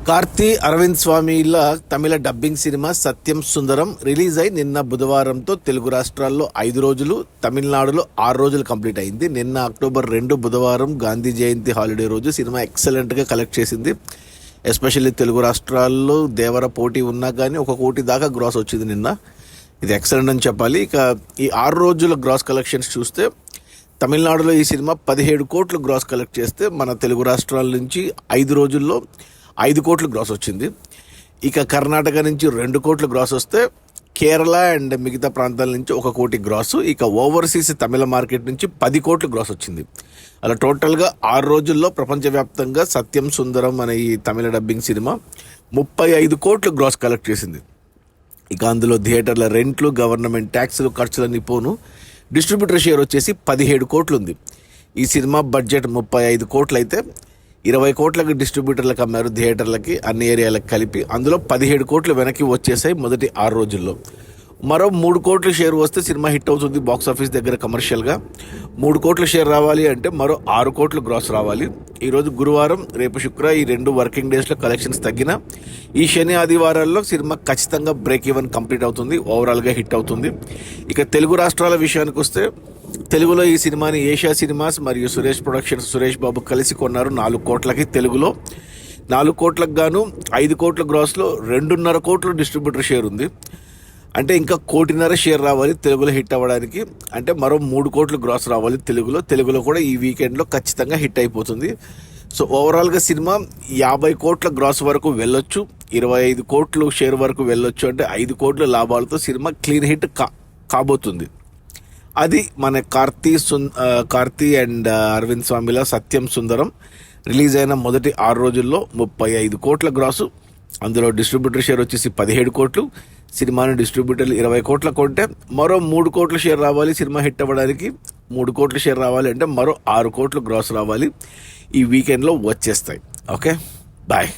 కార్తీ అరవింద్ స్వామిల తమిళ dubbing cinema సత్యం Sundaram release అయి నిన్న బుధవారంతో తెలుగు రాష్ట్రాల్లో 5 రోజులు, తమిళనాడులో 6 రోజులు కంప్లీట్ అయింది. నిన్న అక్టోబర్ 2 బుధవారం గాంధీ జయంతి హాలిడే రోజు సినిమా ఎక్సలెంట్గా కలెక్ట్ చేసింది. ఎస్పెషల్లీ తెలుగు రాష్ట్రాల్లో దేవర పోటీ ఉన్నా కానీ 1 కోటి దాకా గ్రాస్ వచ్చింది నిన్న. ఇది ఎక్సలెంట్ అని చెప్పాలి. ఇక ఈ 6 రోజుల గ్రాస్ కలెక్షన్స్ చూస్తే తమిళనాడులో ఈ సినిమా 17 కోట్లు గ్రాస్ కలెక్ట్ చేస్తే మన తెలుగు రాష్ట్రాల నుంచి 5 రోజుల్లో 5 కోట్లు గ్రాస్ వచ్చింది. ఇక కర్ణాటక నుంచి 2 కోట్లు గ్రాస్ వస్తే కేరళ అండ్ మిగతా ప్రాంతాల నుంచి 1 కోటి గ్రాసు, ఇక ఓవర్సీస్ తమిళ మార్కెట్ నుంచి 10 కోట్లు గ్రాస్ వచ్చింది. అలా టోటల్గా 6 రోజుల్లో ప్రపంచవ్యాప్తంగా సత్యం సుందరం అనే ఈ తమిళ డబ్బింగ్ సినిమా 35 కోట్లు గ్రాస్ కలెక్ట్ చేసింది. ఇక అందులో థియేటర్ల రెంట్లు, గవర్నమెంట్ ట్యాక్సులు, ఖర్చులన్నీ పోను డిస్ట్రిబ్యూటర్ షేర్ వచ్చేసి 17 కోట్లు ఉంది. ఈ సినిమా బడ్జెట్ 35 కోట్లు అయితే 20 కోట్లకి డిస్ట్రిబ్యూటర్లకు అమ్మారు, థియేటర్లకి, అన్ని ఏరియాలకు కలిపి. అందులో 17 కోట్లు వెనక్కి వచ్చేసాయి మొదటి 6 రోజుల్లో. మరో 3 కోట్ల షేర్ వస్తే సినిమా హిట్ అవుతుంది బాక్సాఫీస్ దగ్గర కమర్షియల్గా. 3 కోట్ల షేర్ రావాలి అంటే మరో 6 కోట్లు గ్రాస్ రావాలి. ఈరోజు గురువారం, రేపు శుక్ర, ఈ 2 వర్కింగ్ డేస్లో కలెక్షన్స్ తగ్గిన ఈ శని ఆదివారాల్లో సినిమా ఖచ్చితంగా బ్రేక్ ఈవెన్ కంప్లీట్ అవుతుంది, ఓవరాల్గా హిట్ అవుతుంది. ఇక తెలుగు రాష్ట్రాల విషయానికి వస్తే తెలుగులో ఈ సినిమాని ఏషియా సినిమాస్ మరియు సురేష్ ప్రొడక్షన్స్, సురేష్ బాబు కలిసి కొన్నారు 4 కోట్లకి. తెలుగులో 4 కోట్లకు గాను 5 కోట్ల గ్రాస్లో 2.5 కోట్ల డిస్ట్రిబ్యూటర్ షేర్ ఉంది. అంటే ఇంకా 1.5 కోటి షేర్ రావాలి తెలుగులో హిట్ అవ్వడానికి. అంటే మరో 3 కోట్లు గ్రాస్ రావాలి తెలుగులో కూడా ఈ వీకెండ్లో ఖచ్చితంగా హిట్ అయిపోతుంది. సో ఓవరాల్గా సినిమా 50 కోట్ల గ్రాస్ వరకు వెళ్ళొచ్చు, 25 కోట్లు షేర్ వరకు వెళ్ళొచ్చు. అంటే 5 కోట్ల లాభాలతో సినిమా క్లీన్ హిట్ కాబోతుంది. అది మన కార్తీ అండ్ అరవింద్ స్వామిల సత్యం సుందరం రిలీజ్ అయిన మొదటి 6 రోజుల్లో 35 కోట్ల గ్రాసు. అందులో డిస్ట్రిబ్యూటర్ షేర్ వచ్చేసి 17 కోట్లు. సినిమాని డిస్ట్రిబ్యూటర్లు 20 కోట్ల కొంటే మరో 3 కోట్ల షేర్ రావాలి సినిమా హిట్ అవ్వడానికి. 3 కోట్ల షేర్ రావాలి అంటే మరో 6 కోట్లు గ్రాస్ రావాలి. ఈ వీకెండ్లో వచ్చేస్తాయి. Okay, bye.